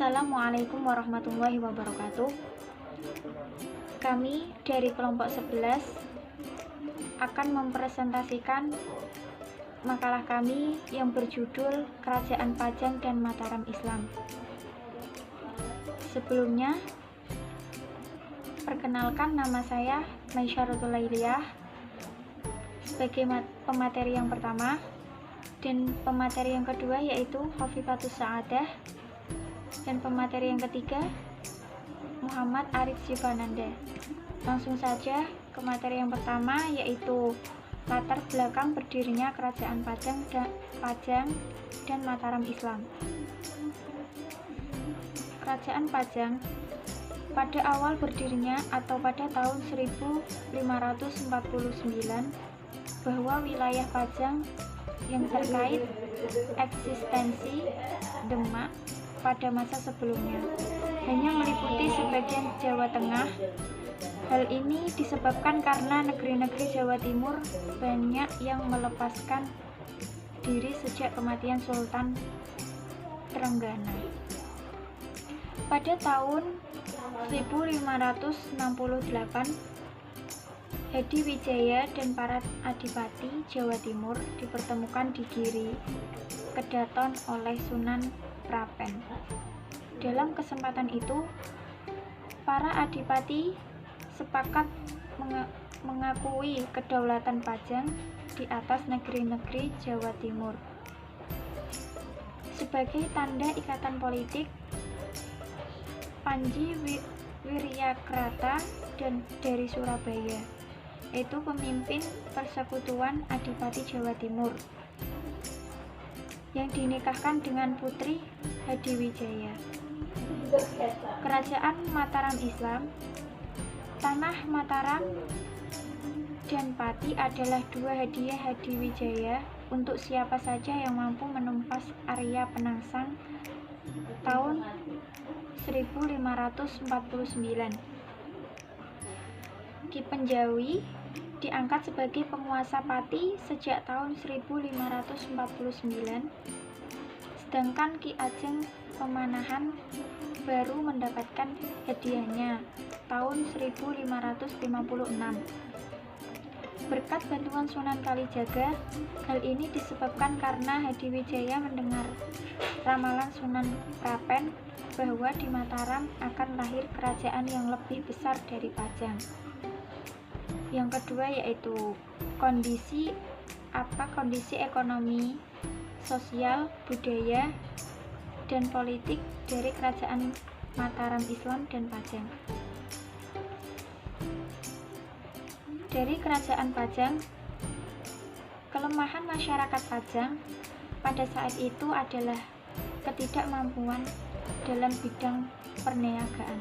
Assalamualaikum warahmatullahi wabarakatuh. Kami dari kelompok 11 akan mempresentasikan makalah kami yang berjudul Kerajaan Pajang dan Mataram Islam. Sebelumnya, perkenalkan, nama saya Maisyaratul Lailiyah sebagai pemateri yang pertama, dan pemateri yang kedua yaitu Khofifatus Sa'adah, dan pemateri yang ketiga Muhammad Arif Sivananda. Langsung saja ke materi yang pertama, yaitu latar belakang berdirinya Kerajaan Pajang dan Mataram Islam. Kerajaan Pajang pada awal berdirinya atau pada tahun 1549 bahwa wilayah Pajang yang terkait eksistensi Demak pada masa sebelumnya hanya meliputi sebagian Jawa Tengah. Hal ini disebabkan karena negeri-negeri Jawa Timur banyak yang melepaskan diri sejak kematian Sultan Trenggana. Pada tahun 1568, Hadi Wijaya dan para adipati Jawa Timur dipertemukan di Giri Kedaton oleh Sunan Prapen. Dalam kesempatan itu, para adipati sepakat mengakui kedaulatan Pajang di atas negeri-negeri Jawa Timur. Sebagai tanda ikatan politik, Panji Wiryakrata dan dari Surabaya, yaitu pemimpin persekutuan Adipati Jawa Timur, yang dinikahkan dengan putri Hadi Wijaya. Kerajaan Mataram Islam. Tanah Mataram dan Pati adalah dua hadiah Hadi Wijaya untuk siapa saja yang mampu menumpas Arya Penangsang tahun 1549. Ki Penjawi diangkat sebagai penguasa Pati sejak tahun 1549, sedangkan Ki Ajeng Pemanahan baru mendapatkan hadiahnya tahun 1556. Berkat bantuan Sunan Kalijaga, hal ini disebabkan karena Hadi Wijaya mendengar ramalan Sunan Prapen bahwa di Mataram akan lahir kerajaan yang lebih besar dari Pajang. Yang kedua yaitu kondisi ekonomi, sosial, budaya, dan politik dari Kerajaan Mataram Islam dan Pajang. Dari Kerajaan Pajang, kelemahan masyarakat Pajang pada saat itu adalah ketidakmampuan dalam bidang perniagaan,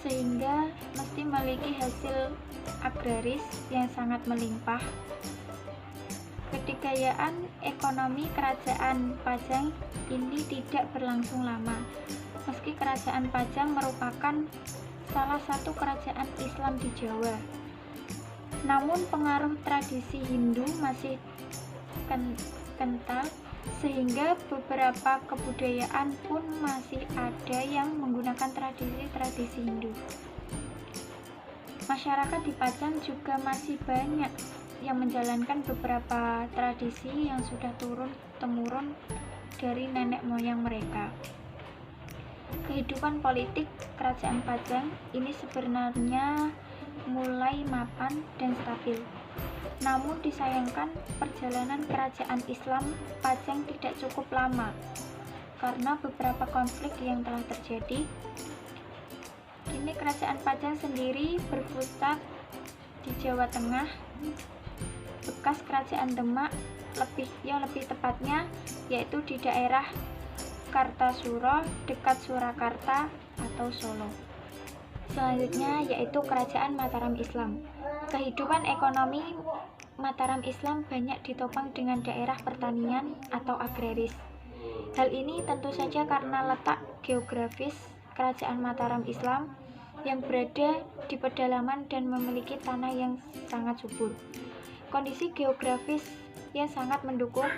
sehingga mesti memiliki hasil agraris yang sangat melimpah. Kedikdayaan ekonomi Kerajaan Pajang ini tidak berlangsung lama, meski Kerajaan Pajang merupakan salah satu kerajaan Islam di Jawa. Namun pengaruh tradisi Hindu masih kental, sehingga beberapa kebudayaan pun masih ada yang menggunakan tradisi Hindu. Masyarakat di Pajang juga masih banyak yang menjalankan beberapa tradisi yang sudah turun-temurun dari nenek moyang mereka. Kehidupan politik Kerajaan Pajang ini sebenarnya mulai mapan dan stabil. Namun disayangkan perjalanan kerajaan Islam Pajang tidak cukup lama karena beberapa konflik yang telah terjadi. Kini Kerajaan Pajang sendiri berpusat di Jawa Tengah, bekas Kerajaan Demak lebih tepatnya yaitu di daerah Kartasura dekat Surakarta atau Solo. Selanjutnya yaitu Kerajaan Mataram Islam. Kehidupan ekonomi Mataram Islam banyak ditopang dengan daerah pertanian atau agraris. Hal ini tentu saja karena letak geografis Kerajaan Mataram Islam yang berada di pedalaman dan memiliki tanah yang sangat subur. Kondisi geografis yang sangat mendukung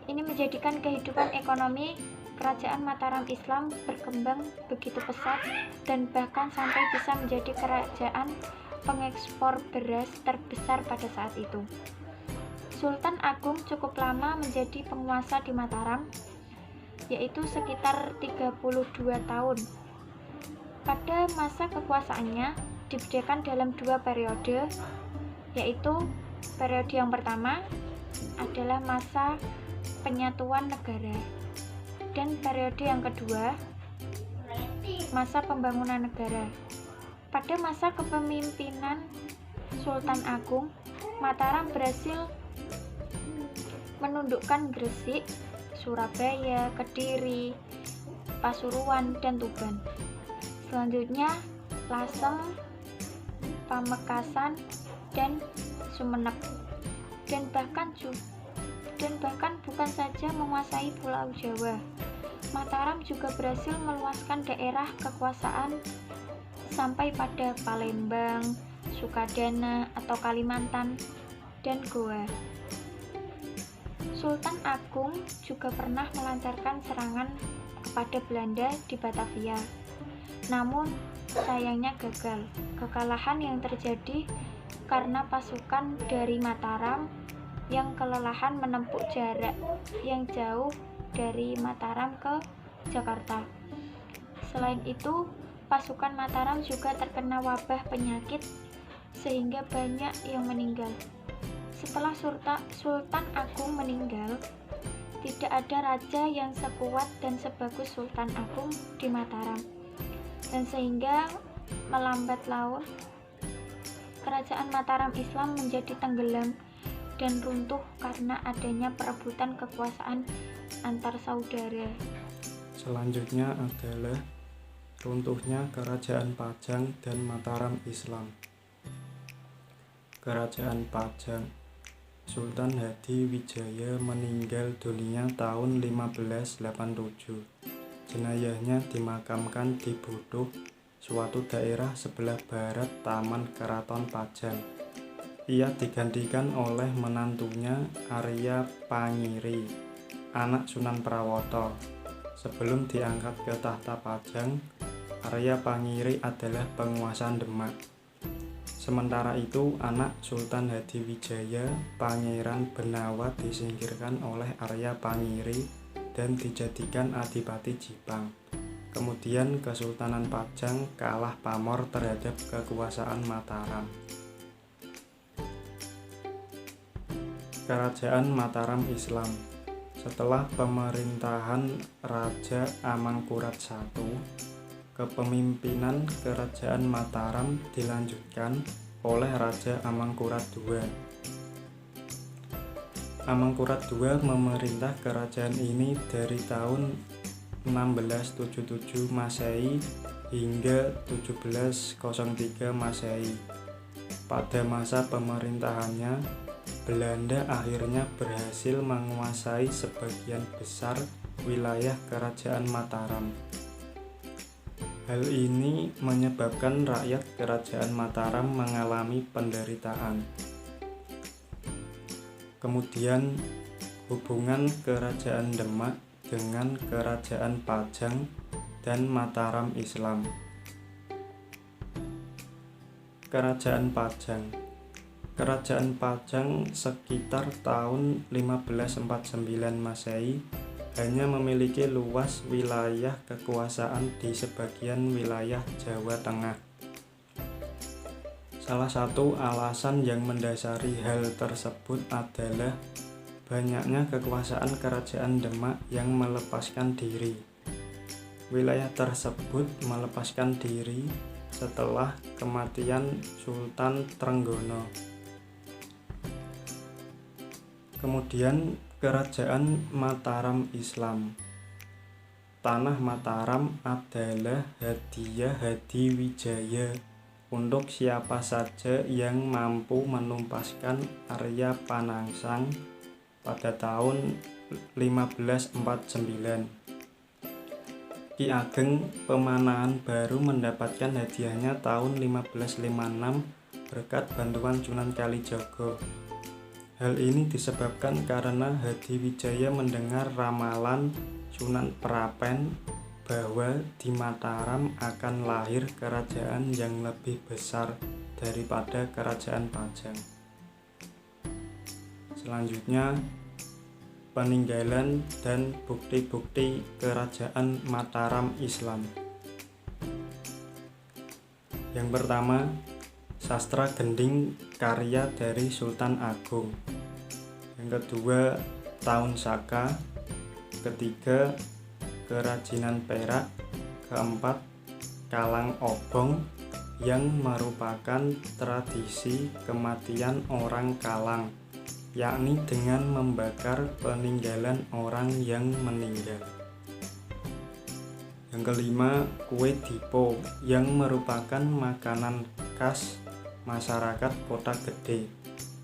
ini menjadikan kehidupan ekonomi Kerajaan Mataram Islam berkembang begitu pesat dan bahkan sampai bisa menjadi kerajaan pengekspor beras terbesar pada saat itu. Sultan Agung cukup lama menjadi penguasa di Mataram, yaitu sekitar 32 tahun. Pada masa kekuasaannya dibedakan dalam 2 periode, yaitu periode yang pertama adalah masa penyatuan negara dan periode yang kedua masa pembangunan negara. Pada masa kepemimpinan Sultan Agung, Mataram berhasil menundukkan Gresik, Surabaya, Kediri, Pasuruan, dan Tuban. Selanjutnya Lasem, Pamekasan, dan Sumenep, dan bahkan bukan saja menguasai Pulau Jawa, Mataram juga berhasil meluaskan daerah kekuasaan sampai pada Palembang, Sukadana atau Kalimantan, dan Goa. Sultan Agung juga pernah melancarkan serangan kepada Belanda di Batavia, namun sayangnya gagal. Kekalahan yang terjadi karena pasukan dari Mataram yang kelelahan menempuh jarak yang jauh dari Mataram ke Jakarta. Selain itu, pasukan Mataram juga terkena wabah penyakit sehingga banyak yang meninggal. Setelah Sultan Agung meninggal, tidak ada raja yang sekuat dan sebagus Sultan Agung di Mataram, dan sehingga melambat laun kerajaan Mataram Islam menjadi tenggelam dan runtuh karena adanya perebutan kekuasaan antar saudara. Selanjutnya adalah runtuhnya Kerajaan Pajang dan Mataram Islam. Kerajaan Pajang, Sultan Hadiwijaya meninggal dunia tahun 1587. Jenazahnya dimakamkan di Butuh, suatu daerah sebelah barat Taman Keraton Pajang. Ia digantikan oleh menantunya Arya Pangiri, anak Sunan Prawoto. Sebelum diangkat ke tahta Pajang, Arya Pangiri adalah penguasa Demak. Sementara itu, anak Sultan Hadiwijaya, Pangeran Benawa, disingkirkan oleh Arya Pangiri dan dijadikan Adipati Jipang. Kemudian Kesultanan Pajang kalah pamor terhadap kekuasaan Mataram. Kerajaan Mataram Islam. Setelah pemerintahan Raja Amangkurat I, kepemimpinan Kerajaan Mataram dilanjutkan oleh Raja Amangkurat II. Amangkurat II memerintah kerajaan ini dari tahun 1677 Masehi hingga 1703 Masehi. Pada masa pemerintahannya, Belanda akhirnya berhasil menguasai sebagian besar wilayah Kerajaan Mataram. Hal ini menyebabkan rakyat Kerajaan Mataram mengalami penderitaan. Kemudian hubungan Kerajaan Demak dengan Kerajaan Pajang dan Mataram Islam. Kerajaan Pajang. Kerajaan Pajang sekitar tahun 1549 Masehi hanya memiliki luas wilayah kekuasaan di sebagian wilayah Jawa Tengah. Salah satu alasan yang mendasari hal tersebut adalah banyaknya kekuasaan Kerajaan Demak yang melepaskan diri. Wilayah tersebut melepaskan diri setelah kematian Sultan Trenggono. Kemudian Kerajaan Mataram Islam. Tanah Mataram adalah hadiah Hadiwijaya untuk siapa saja yang mampu menumpaskan Arya Panangsang pada tahun 1549. Ki Ageng Pemanahan baru mendapatkan hadiahnya tahun 1556 berkat bantuan Sunan Kalijaga. Hal ini disebabkan karena Hadiwijaya mendengar ramalan Sunan Prapen bahwa di Mataram akan lahir kerajaan yang lebih besar daripada kerajaan Pajang. Selanjutnya, peninggalan dan bukti-bukti kerajaan Mataram Islam. Yang pertama, Sastra Gending karya dari Sultan Agung. Yang kedua, Taun Saka. Ketiga, Kerajinan Perak. Keempat, Kalang Obong yang merupakan tradisi kematian orang Kalang, yakni dengan membakar peninggalan orang yang meninggal. Yang kelima, Kue Dipo yang merupakan makanan khas masyarakat Kota Gede.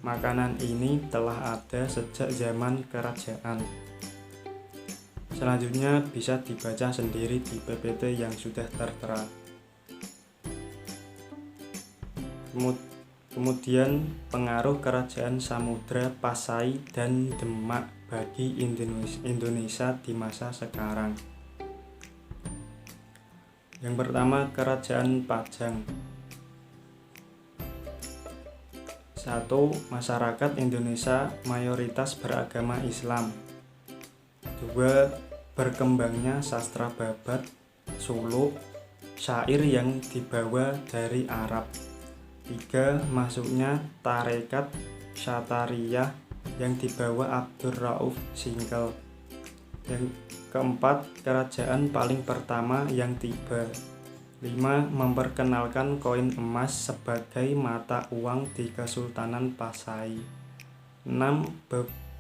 Makanan ini telah ada sejak zaman kerajaan. Selanjutnya bisa dibaca sendiri di PPT yang sudah tertera. Kemudian pengaruh kerajaan Samudra, Pasai, dan Demak bagi Indonesia di masa sekarang. Yang pertama, kerajaan Pajang. 1. Masyarakat Indonesia mayoritas beragama Islam. 2. Berkembangnya sastra babat, suluk, syair yang dibawa dari Arab. 3. Masuknya tarekat Syatariyah yang dibawa Abdur Rauf Singkel. Yang keempat, kerajaan paling pertama yang tiba. 5. Memperkenalkan koin emas sebagai mata uang di Kesultanan Pasai. 6.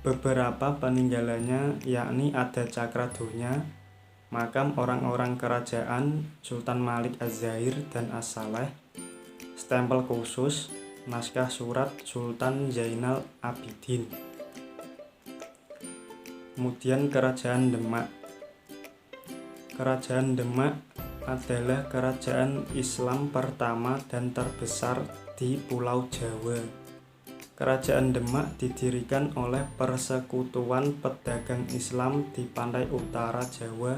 Beberapa peninggalannya, yakni ada Cakradonya, makam orang-orang kerajaan Sultan Malik Az-Zahir dan As-Saleh, stempel khusus, naskah surat Sultan Zainal Abidin. Kemudian kerajaan Demak. Kerajaan Demak adalah kerajaan Islam pertama dan terbesar di Pulau Jawa. Kerajaan Demak didirikan oleh Persekutuan Pedagang Islam di pantai utara Jawa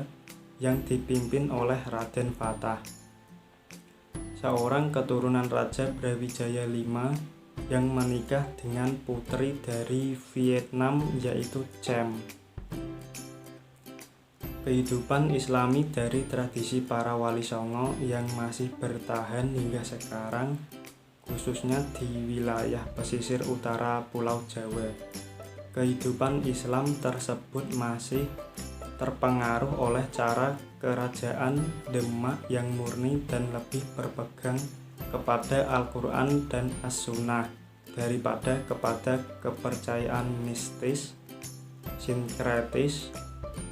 yang dipimpin oleh Raden Fatah, seorang keturunan Raja Brawijaya V yang menikah dengan putri dari Vietnam yaitu Cem. Kehidupan Islami dari tradisi para wali songo yang masih bertahan hingga sekarang, khususnya di wilayah pesisir utara Pulau Jawa. Kehidupan Islam tersebut masih terpengaruh oleh cara kerajaan Demak yang murni dan lebih berpegang kepada Al-Quran dan As-Sunnah daripada kepada kepercayaan mistis, sinkretis,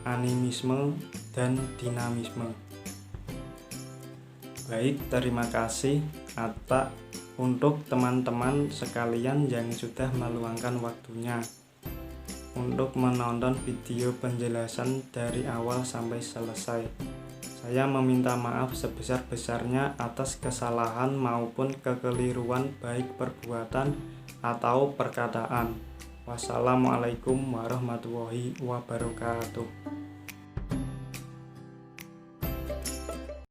animisme, dan dinamisme. Baik, terima kasih untuk teman-teman sekalian yang sudah meluangkan waktunya untuk menonton video penjelasan dari awal sampai selesai. Saya meminta maaf sebesar-besarnya atas kesalahan maupun kekeliruan baik perbuatan atau perkataan. Wassalamualaikum warahmatullahi wabarakatuh.